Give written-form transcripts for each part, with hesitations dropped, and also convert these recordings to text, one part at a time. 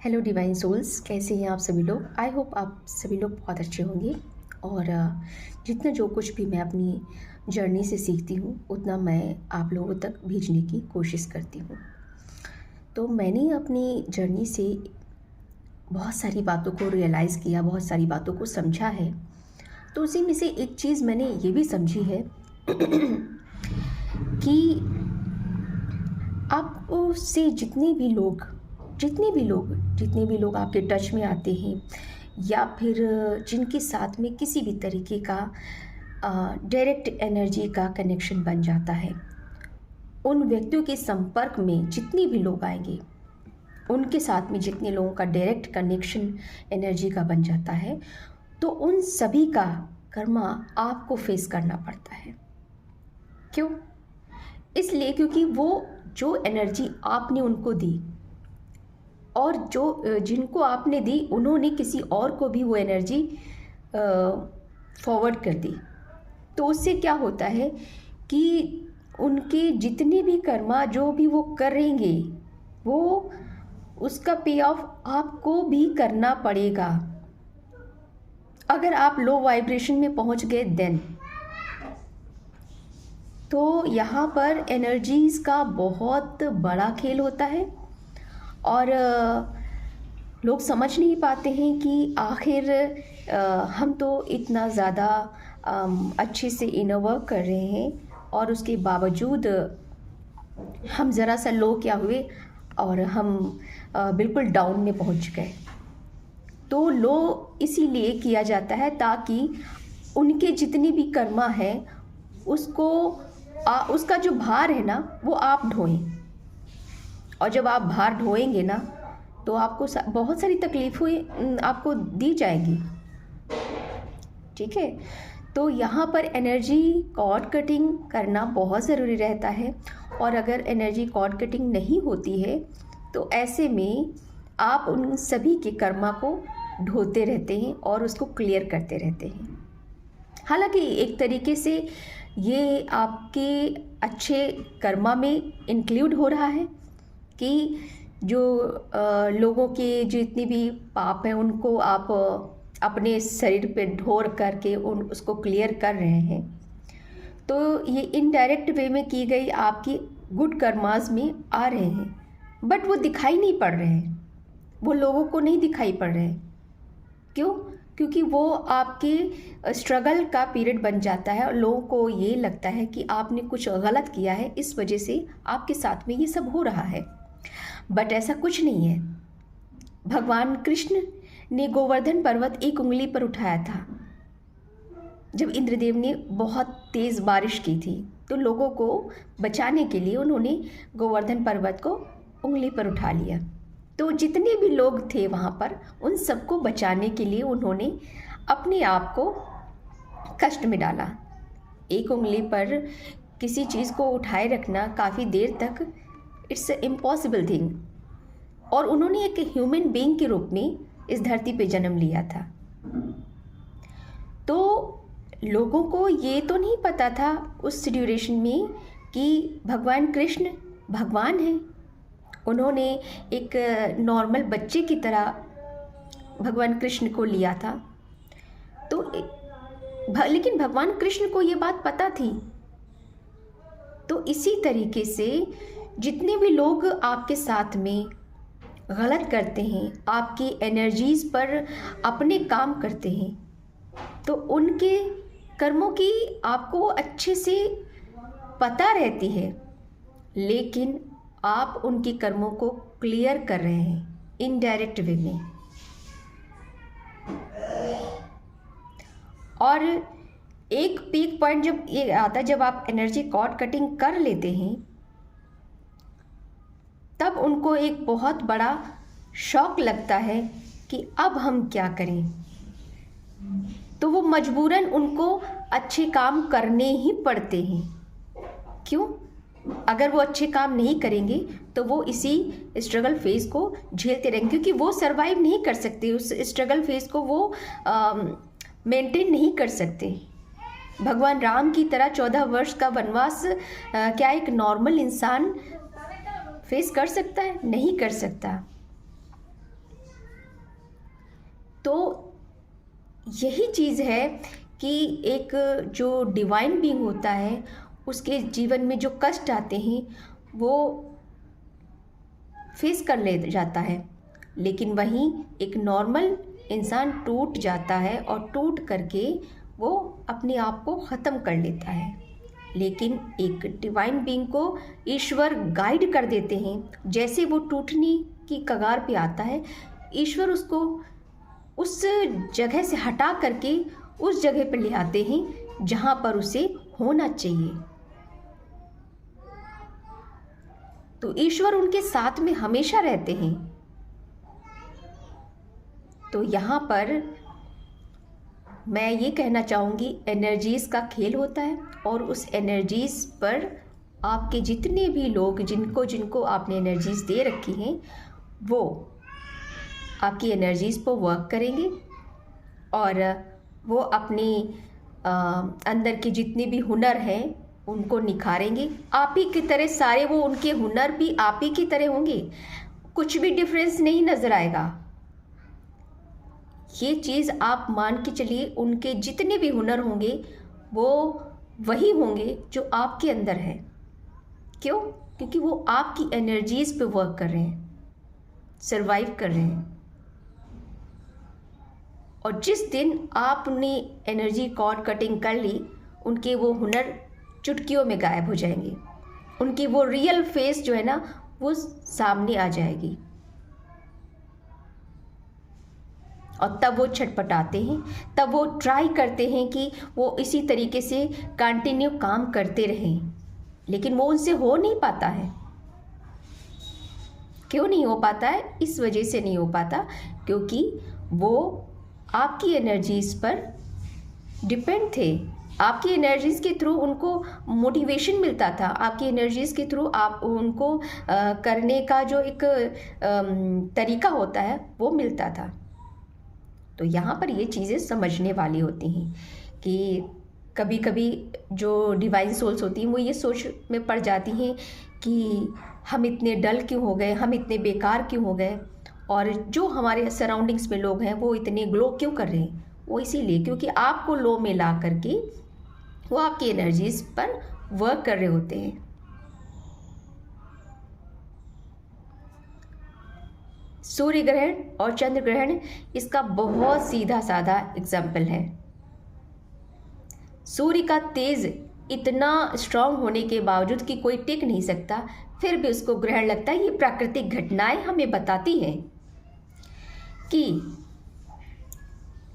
Hello divine souls, कैसे हैं आप सभी लोग। आई होप आप सभी लोग बहुत अच्छे होंगे। और जितना जो कुछ भी मैं अपनी जर्नी से सीखती हूँ उतना मैं आप लोगों तक भेजने की कोशिश करती हूँ। तो मैंने अपनी जर्नी से बहुत सारी बातों को रियलाइज़ किया, बहुत सारी बातों को समझा है। तो उसी में से एक चीज़ मैंने ये भी समझी है कि आपसे जितने भी लोग आपके टच में आते हैं या फिर जिनके साथ में किसी भी तरीके का डायरेक्ट एनर्जी का कनेक्शन बन जाता है, उन व्यक्तियों के संपर्क में जितने भी लोग आएंगे, उनके साथ में जितने लोगों का डायरेक्ट कनेक्शन एनर्जी का बन जाता है, तो उन सभी का कर्मा आपको फेस करना पड़ता है। क्यों? इसलिए क्योंकि वो जो एनर्जी आपने उनको दी और जो जिनको आपने दी उन्होंने किसी और को भी वो एनर्जी फॉरवर्ड कर दी। तो उससे क्या होता है कि उनके जितने भी कर्मा जो भी वो करेंगे, वो उसका पे ऑफ आपको भी करना पड़ेगा। अगर आप लो वाइब्रेशन में पहुंच गए देन तो यहाँ पर एनर्जीज का बहुत बड़ा खेल होता है। और लोग समझ नहीं पाते हैं कि आखिर हम तो इतना ज़्यादा अच्छे से इनर वर्क कर रहे हैं और उसके बावजूद हम ज़रा सा लो क्या हुए और हम बिल्कुल डाउन में पहुंच गए। तो लो इसीलिए किया जाता है ताकि उनके जितनी भी कर्मा है उसको उसका जो भार है ना वो आप ढोएं। और जब आप भार ढोएंगे ना तो आपको बहुत सारी तकलीफ़ें आपको दी जाएगी। ठीक है, तो यहाँ पर एनर्जी कॉर्ड कटिंग करना बहुत ज़रूरी रहता है। और अगर एनर्जी कॉर्ड कटिंग नहीं होती है तो ऐसे में आप उन सभी के कर्मा को ढोते रहते हैं और उसको क्लियर करते रहते हैं। हालांकि एक तरीके से ये आपके अच्छे कर्मा में इंक्लूड हो रहा है कि जो लोगों के जितनी भी पाप हैं उनको आप अपने शरीर पे ढोर करके उसको क्लियर कर रहे हैं। तो ये इनडायरेक्ट वे में की गई आपकी गुड कर्मास में आ रहे हैं, बट वो दिखाई नहीं पड़ रहे हैं, वो लोगों को नहीं दिखाई पड़ रहे हैं। क्यों? क्योंकि वो आपके स्ट्रगल का पीरियड बन जाता है और लोगों को ये लगता है कि आपने कुछ गलत किया है, इस वजह से आपके साथ में ये सब हो रहा है। बट ऐसा कुछ नहीं है। भगवान कृष्ण ने गोवर्धन पर्वत एक उंगली पर उठाया था जब इंद्रदेव ने बहुत तेज़ बारिश की थी, तो लोगों को बचाने के लिए उन्होंने गोवर्धन पर्वत को उंगली पर उठा लिया। तो जितने भी लोग थे वहाँ पर, उन सबको बचाने के लिए उन्होंने अपने आप को कष्ट में डाला। एक उंगली पर किसी चीज़ को उठाए रखना काफ़ी देर तक इट्स इम्पॉसिबल थिंग। और उन्होंने एक ह्यूमन बीइंग के रूप में इस धरती पे जन्म लिया था। तो लोगों को ये तो नहीं पता था उस ड्यूरेशन में कि भगवान कृष्ण भगवान हैं। उन्होंने एक नॉर्मल बच्चे की तरह भगवान कृष्ण को लिया था। तो लेकिन भगवान कृष्ण को ये बात पता थी। तो इसी तरीके से जितने भी लोग आपके साथ में गलत करते हैं, आपकी एनर्जीज़ पर अपने काम करते हैं, तो उनके कर्मों की आपको अच्छे से पता रहती है, लेकिन आप उनके कर्मों को क्लियर कर रहे हैं इनडायरेक्ट वे में। और एक पीक पॉइंट जब ये आता है, जब आप एनर्जी कॉर्ड कटिंग कर लेते हैं, तब उनको एक बहुत बड़ा शॉक लगता है कि अब हम क्या करें। तो वो मजबूरन उनको अच्छे काम करने ही पड़ते हैं। क्यों? अगर वो अच्छे काम नहीं करेंगे तो वो इसी स्ट्रगल फेज़ को झेलते रहेंगे, क्योंकि वो सरवाइव नहीं कर सकते, उस स्ट्रगल फेज़ को वो मेंटेन नहीं कर सकते। भगवान राम की तरह 14 वर्ष का वनवास क्या एक नॉर्मल इंसान फेस कर सकता है? नहीं कर सकता। तो यही चीज़ है कि एक जो डिवाइन बीइंग होता है उसके जीवन में जो कष्ट आते हैं वो फेस कर ले जाता है, लेकिन वहीं एक नॉर्मल इंसान टूट जाता है और टूट करके वो अपने आप को ख़त्म कर लेता है। लेकिन एक डिवाइन बीइंग को ईश्वर गाइड कर देते हैं। जैसे वो टूटने की कगार पे आता है, ईश्वर उसको उस जगह से हटा करके उस जगह पर ले आते हैं जहाँ पर उसे होना चाहिए। तो ईश्वर उनके साथ में हमेशा रहते हैं। तो यहाँ पर मैं ये कहना चाहूँगी, एनर्जीज़ का खेल होता है और उस एनर्जीज़ पर आपके जितने भी लोग जिनको आपने एनर्जीज़ दे रखी हैं वो आपकी एनर्जीज़ पर वर्क करेंगे और वो अपने अंदर के जितने भी हुनर हैं उनको निखारेंगे। आप ही की तरह सारे वो उनके हुनर भी आप ही की तरह होंगे, कुछ भी डिफरेंस नहीं नज़र आएगा। ये चीज़ आप मान के चलिए, उनके जितने भी हुनर होंगे वो वही होंगे जो आपके अंदर है। क्यों? क्योंकि वो आपकी एनर्जीज़ पे वर्क कर रहे हैं, सरवाइव कर रहे हैं। और जिस दिन आपने एनर्जी कॉर्ड कटिंग कर ली, उनके वो हुनर चुटकियों में गायब हो जाएंगे। उनकी वो रियल फेस जो है ना वो सामने आ जाएगी और तब वो छटपटाते हैं, तब वो ट्राई करते हैं कि वो इसी तरीके से कंटिन्यू काम करते रहें, लेकिन वो उनसे हो नहीं पाता है। क्यों नहीं हो पाता है? इस वजह से नहीं हो पाता क्योंकि वो आपकी एनर्जीज़ पर डिपेंड थे। आपकी एनर्जीज़ के थ्रू उनको मोटिवेशन मिलता था, आपकी एनर्जीज़ के थ्रू आप उनको करने का जो एक तरीका होता है वो मिलता था। तो यहाँ पर ये चीज़ें समझने वाली होती हैं कि कभी कभी जो डिवाइन सोल्स होती हैं वो ये सोच में पड़ जाती हैं कि हम इतने डल क्यों हो गए, हम इतने बेकार क्यों हो गए, और जो हमारे सराउंडिंग्स में लोग हैं वो इतने ग्लो क्यों कर रहे हैं। वो इसीलिए क्योंकि आपको लो में ला करके वो आपकी एनर्जीज़ पर वर्क कर रहे होते हैं। सूर्य ग्रहण और चंद्र ग्रहण इसका बहुत सीधा साधा एग्जाम्पल है। सूर्य का तेज इतना स्ट्रांग होने के बावजूद कि कोई टिक नहीं सकता, फिर भी उसको ग्रहण लगता है। ये प्राकृतिक घटनाएं हमें बताती हैं कि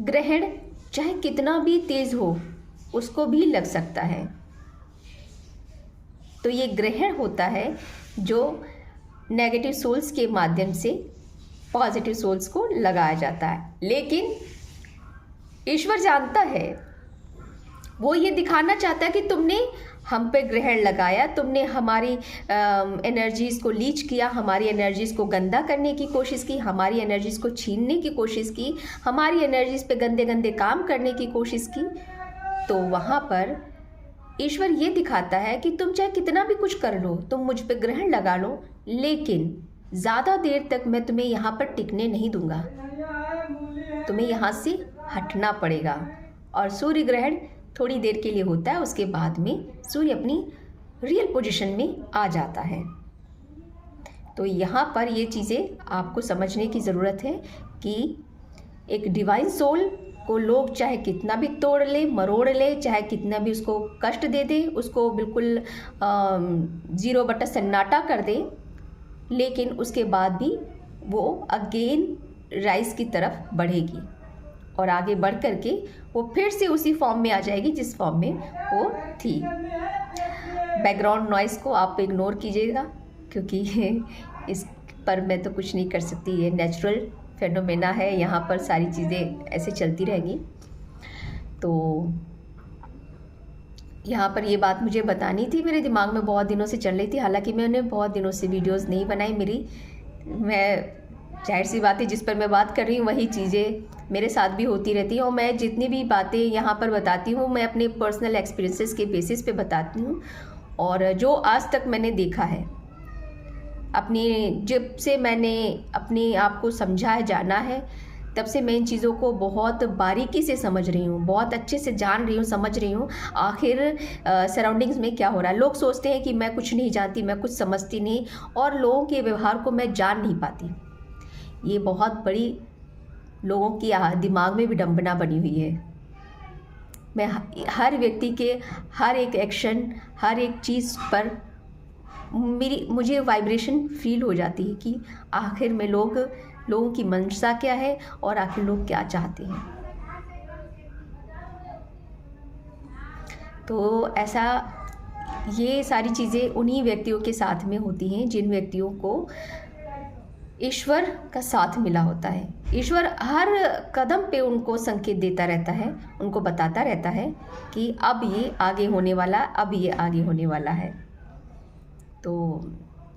ग्रहण चाहे कितना भी तेज हो उसको भी लग सकता है। तो ये ग्रहण होता है जो नेगेटिव सोल्स के माध्यम से पॉजिटिव सोल्स को लगाया जाता है। लेकिन ईश्वर जानता है, वो ये दिखाना चाहता है कि तुमने हम पे ग्रहण लगाया, तुमने हमारी एनर्जीज़ को लीच किया, हमारी एनर्जीज़ को गंदा करने की कोशिश की, हमारी एनर्जीज़ को छीनने की कोशिश की, हमारी एनर्जीज़ पे गंदे गंदे काम करने की कोशिश की। तो वहाँ पर ईश्वर ये दिखाता है कि तुम चाहे कितना भी कुछ कर लो, तुम मुझ पे ग्रहण लगा लो, लेकिन ज़्यादा देर तक मैं तुम्हें यहाँ पर टिकने नहीं दूंगा, तुम्हें यहाँ से हटना पड़ेगा। और सूर्य ग्रहण थोड़ी देर के लिए होता है, उसके बाद में सूर्य अपनी रियल पोजीशन में आ जाता है। तो यहाँ पर ये चीज़ें आपको समझने की ज़रूरत है कि एक डिवाइन सोल को लोग चाहे कितना भी तोड़ ले, मरोड़ ले, चाहे कितना भी उसको कष्ट दे दे, उसको बिल्कुल 0 बटा सन्नाटा कर दे, लेकिन उसके बाद भी वो अगेन राइज की तरफ बढ़ेगी और आगे बढ़ करके वो फिर से उसी फॉर्म में आ जाएगी जिस फॉर्म में वो थी। बैकग्राउंड नॉइज़ को आप इग्नोर कीजिएगा क्योंकि इस पर मैं तो कुछ नहीं कर सकती, ये नेचुरल फेनोमेना है, यहाँ पर सारी चीज़ें ऐसे चलती रहेंगी। तो यहाँ पर ये बात मुझे बतानी थी, मेरे दिमाग में बहुत दिनों से चल रही थी। हालांकि मैंने बहुत दिनों से वीडियोस नहीं बनाई मैं जाहिर सी बात है जिस पर मैं बात कर रही हूँ वही चीज़ें मेरे साथ भी होती रहती हैं, और मैं जितनी भी बातें यहाँ पर बताती हूँ मैं अपने पर्सनल एक्सपीरियंसेस के बेसिस पे बताती हूँ, और जो आज तक मैंने देखा है, अपनी जब से मैंने अपने आप को समझा है, जाना है, तब से मैं इन चीज़ों को बहुत बारीकी से समझ रही हूँ, बहुत अच्छे से जान रही हूँ, समझ रही हूँ आखिर सराउंडिंग्स में क्या हो रहा है। लोग सोचते हैं कि मैं कुछ नहीं जानती, मैं कुछ समझती नहीं, और लोगों के व्यवहार को मैं जान नहीं पाती। ये बहुत बड़ी लोगों की दिमाग में विडंबना बनी हुई है। मैं हर व्यक्ति के हर एक एक्शन, हर एक चीज़ पर मुझे वाइब्रेशन फील हो जाती है कि आखिर में लोगों की मंशा क्या है और आखिर लोग क्या चाहते हैं। तो ऐसा ये सारी चीज़ें उन्हीं व्यक्तियों के साथ में होती हैं जिन व्यक्तियों को ईश्वर का साथ मिला होता है। ईश्वर हर कदम पे उनको संकेत देता रहता है, उनको बताता रहता है कि अब ये आगे होने वाला, अब ये आगे होने वाला है। तो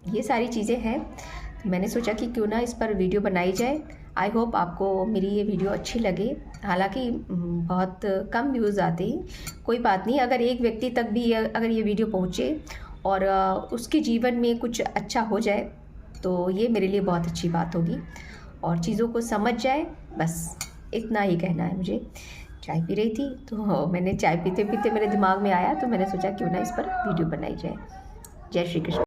ये सारी चीज़ें हैं। मैंने सोचा कि क्यों ना इस पर वीडियो बनाई जाए। आई होप आपको मेरी ये वीडियो अच्छी लगे। हालांकि बहुत कम व्यूज़ आते हैं, कोई बात नहीं। अगर एक व्यक्ति तक भी अगर ये वीडियो पहुँचे और उसके जीवन में कुछ अच्छा हो जाए तो ये मेरे लिए बहुत अच्छी बात होगी, और चीज़ों को समझ जाए, बस इतना ही कहना है मुझे। चाय पी रही थी तो मैंने चाय पीते पीते मेरे दिमाग में आया, तो मैंने सोचा क्यों ना इस पर वीडियो बनाई जाए। जय श्री कृष्ण।